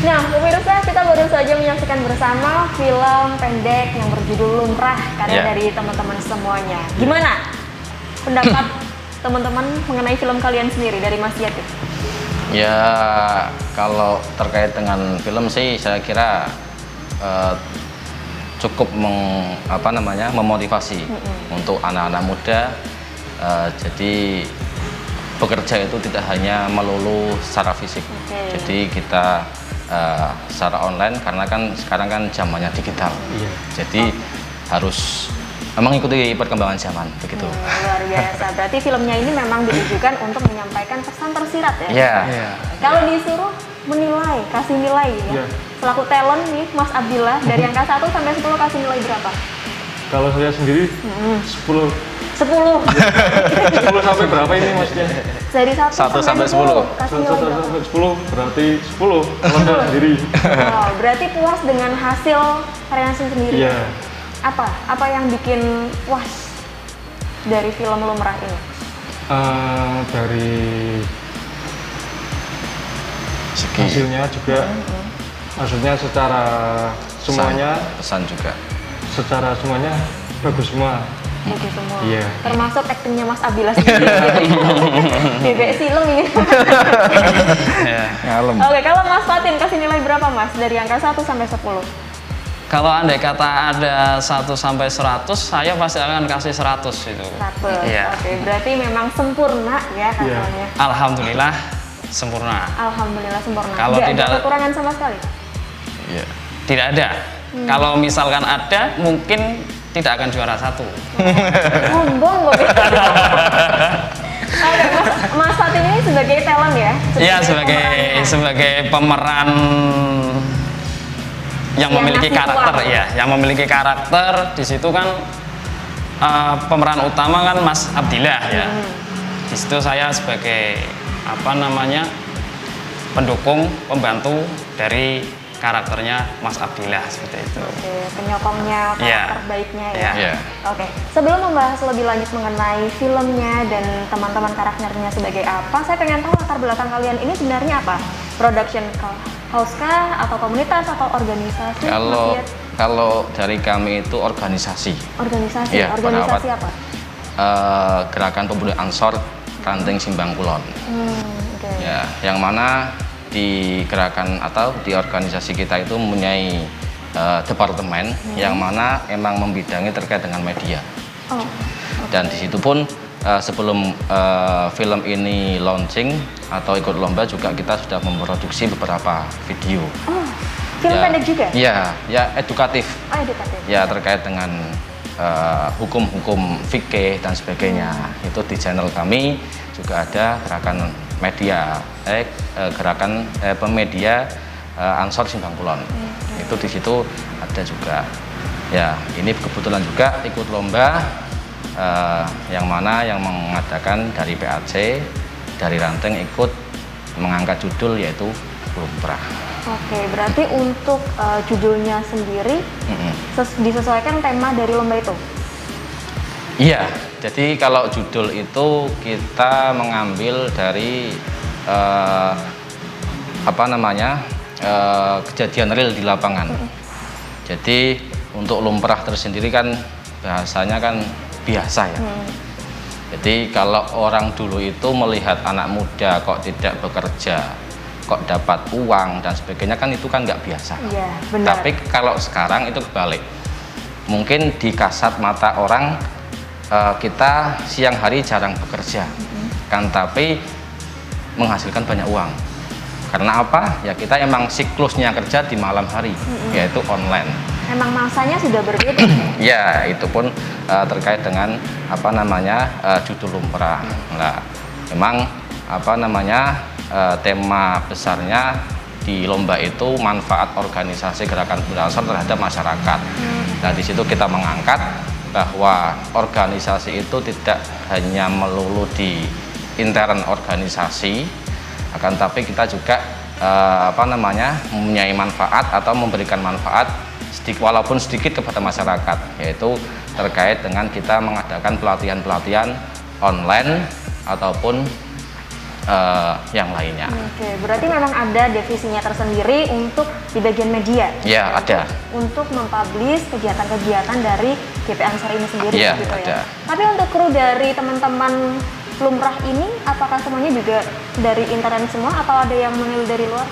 Nah, pemirsa, kita baru saja menyaksikan bersama film pendek yang berjudul Lumrah, karya dari teman-teman semuanya. Gimana pendapat teman-teman mengenai film kalian sendiri dari Mas Yati? Ya, kalau terkait dengan film sih saya kira cukup memotivasi untuk anak-anak muda. Jadi bekerja itu tidak hanya melulu secara fisik. Jadi kita secara online, karena kan sekarang kan zamannya digital. Jadi harus mengikuti perkembangan zaman begitu. Luar biasa. Berarti filmnya ini memang ditujukan untuk menyampaikan pesan tersirat ya? Iya. Kalau disuruh menilai, kasih nilai ya. Selaku talent nih Mas Abdillah, dari angka 1 sampai 10 kasih nilai berapa? Kalau saya sendiri 10. 10. 10 sampai berapa ini maksudnya? Dari 1 sampai 10. Kasih 1 nilai berapa? sampai 10 berarti 10 kalau saya sendiri. Wow, berarti puas dengan hasil karya sendiri. Iya. Apa yang bikin puas dari film Lumrah ini? Dari hasilnya juga, maksudnya secara semuanya, pesan juga. secara semuanya bagus semua. Bagus semua. Iya. Termasuk aktingnya Mas Abdillah sendiri. Bebek silem ini. Ngalem. Oke, kalau Mas Fatin kasih nilai berapa Mas? Dari angka 1 sampai 10. Kalau andai kata ada 1 sampai 100, saya pasti akan kasih 100 itu. 100. Iya. Oke, berarti memang sempurna ya hasilnya. Alhamdulillah sempurna. Alhamdulillah sempurna. Kalau tidak ada kekurangan sama sekali. Iya. Tidak ada. Kalau misalkan ada, mungkin tidak akan juara 1. Sombong kok. Oke, Mas Fatin ini sebagai talent ya? Iya, sebagai pemeran yang memiliki karakter ya, yang memiliki karakter. Di situ kan pemeran utama kan Mas Abdillah ya. Di situ saya sebagai pendukung, pembantu dari karakternya Mas Abdillah seperti itu. Oke, penyokongnya, karakter baiknya ya. Iya. Oke, sebelum membahas lebih lanjut mengenai filmnya dan teman-teman karakternya sebagai apa, saya pengen tahu latar belakang kalian ini sebenarnya apa? Production house kah, atau komunitas, atau organisasi? Kalau dari kami itu organisasi. Organisasi? Ya, organisasi apa? Gerakan Pemuda Ansor Ranting Simbang Kulon. Ya, yang mana di gerakan atau di organisasi kita itu mempunyai departemen yang mana emang membidangi terkait dengan media. Dan di situ pun sebelum film ini launching atau ikut lomba juga kita sudah memproduksi beberapa video. Film pendek juga? Iya, ya edukatif. Edukatif. Ya, terkait dengan hukum-hukum fikih dan sebagainya. Itu di channel kami juga ada gerakan media, gerakan pemedia Ansor Simbang Kulon. Itu di situ ada juga. Ya, ini kebetulan juga ikut lomba yang mana yang mengadakan dari PAC, dari Ranting ikut mengangkat judul yaitu Lumrah. Oke, berarti untuk judulnya sendiri disesuaikan tema dari lomba itu? Iya, jadi kalau judul itu kita mengambil dari kejadian real di lapangan. Jadi untuk lumrah tersendiri kan bahasanya kan biasa ya. Jadi kalau orang dulu itu melihat anak muda kok tidak bekerja, kok dapat uang dan sebagainya, kan itu kan nggak biasa. Iya, benar. Tapi kalau sekarang itu kebalik. Mungkin di kasat mata orang kita siang hari jarang bekerja, kan, tapi menghasilkan banyak uang. Karena apa? Ya kita emang siklusnya kerja di malam hari, yaitu online. Emang masanya sudah berbeda. Ya, itu pun terkait dengan judul Lumrah. Nah, memang tema besarnya di lomba itu manfaat organisasi Gerakan Pemuda Ansor terhadap masyarakat. Nah, di situ kita mengangkat bahwa organisasi itu tidak hanya melulu di intern organisasi, akan tapi kita juga mempunyai manfaat atau memberikan manfaat walaupun sedikit kepada masyarakat, yaitu terkait dengan kita mengadakan pelatihan-pelatihan online ataupun yang lainnya. Oke, berarti memang ada divisinya tersendiri untuk di bagian media. Ya, ada. Untuk mempublish kegiatan-kegiatan dari GP Ansor ini sendiri Iya, gitu ada. ya. Tapi untuk kru dari teman-teman Lumrah ini, apakah semuanya juga dari internet semua atau ada yang mengambil dari luar?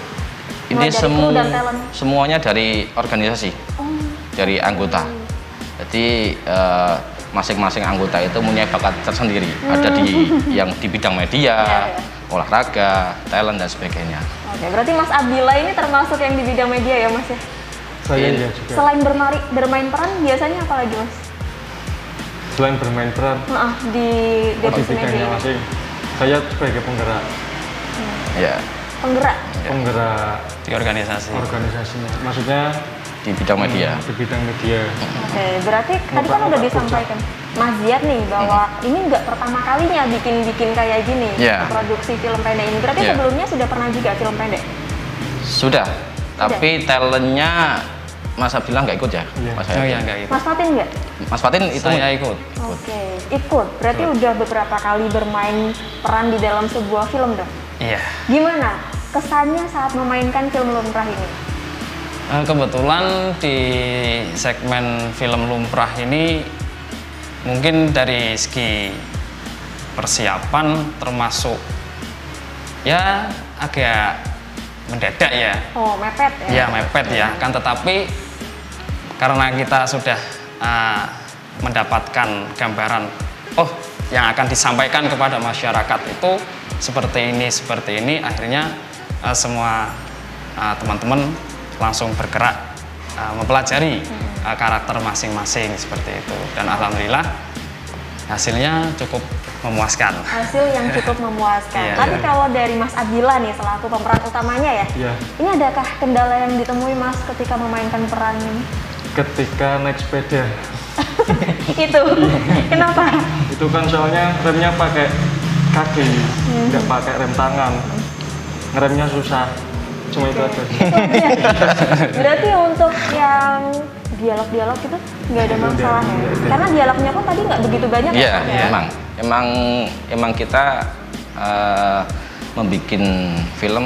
Ini Mulai dari kru dan talent. semuanya dari organisasi, dari anggota. Jadi masing-masing anggota itu punya bakat tersendiri. Ada yang di bidang media, Iya. olahraga, talent dan sebagainya. Oke, berarti Mas Abdillah ini termasuk yang di bidang media ya Mas ya? Saya Iya. ya juga. Selain bermain peran, biasanya apa lagi Mas? Selain bermain peran, Di divisi media bidangnya ini. masing. Saya sebagai penggerak, Ya, Penggerak. penggerak di organisasi. organisasinya. Maksudnya di bidang media. di bidang media. Oke, berarti tadi kan udah disampaikan Mas Ziad nih bahwa ini nggak pertama kalinya bikin kayak gini, Iya. produksi film pendek ini. Berarti Iya. sebelumnya sudah pernah juga film pendek? Sudah, tapi talentnya Mas Abdillah nggak ikut ya? Iya. Mas, Oh ya, enggak ikut. Mas Fatin nggak? Mas Fatin itu Saya ikut. Oke, ikut. Berarti udah beberapa kali bermain peran di dalam sebuah film dong. Iya. Gimana kesannya saat memainkan film Lumrah ini? Kebetulan di segmen film Lumrah ini mungkin dari segi persiapan termasuk ya agak mendadak ya. Oh, mepet ya? Ya mepet ya. Kan tetapi karena kita sudah mendapatkan gambaran yang akan disampaikan kepada masyarakat itu seperti ini, akhirnya semua teman-teman langsung bergerak mempelajari karakter masing-masing seperti itu, dan alhamdulillah hasilnya cukup memuaskan. Hasil yang cukup memuaskan. Iya. Tapi kalau dari Mas Abdillah nih selaku pemeran utamanya ya, Iya. ini adakah kendala yang ditemui Mas ketika memainkan peran ini? Ketika naik sepeda, Itu, kenapa? itu kan soalnya remnya pakai kaki, nggak pakai rem tangan. Ngeremnya susah. Cuma itu aja sih. Berarti untuk yang dialog-dialog itu nggak ada masalah ya? Nggak ada. Karena dialognya pun tadi nggak begitu banyak Iya, ya? emang kita membuat film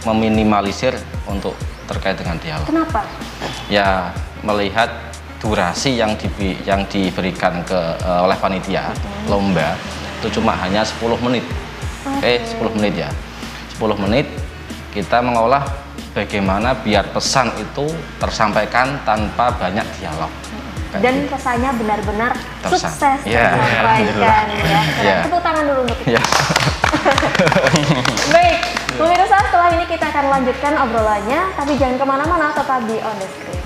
meminimalisir untuk terkait dengan dialog. Kenapa? Ya melihat durasi yang diberikan oleh panitia lomba itu cuma hanya 10 menit. 10 menit ya. 10 menit kita mengolah bagaimana biar pesan itu tersampaikan tanpa banyak dialog. Dan pesannya benar-benar Tersan. sukses Ya, tersampaikan ya. Ya. Tepuk tangan dulu untuk kita. Ya. Baik, pemirsa setelah ini kita akan lanjutkan obrolannya, tapi jangan kemana-mana, tetap di On The Screen.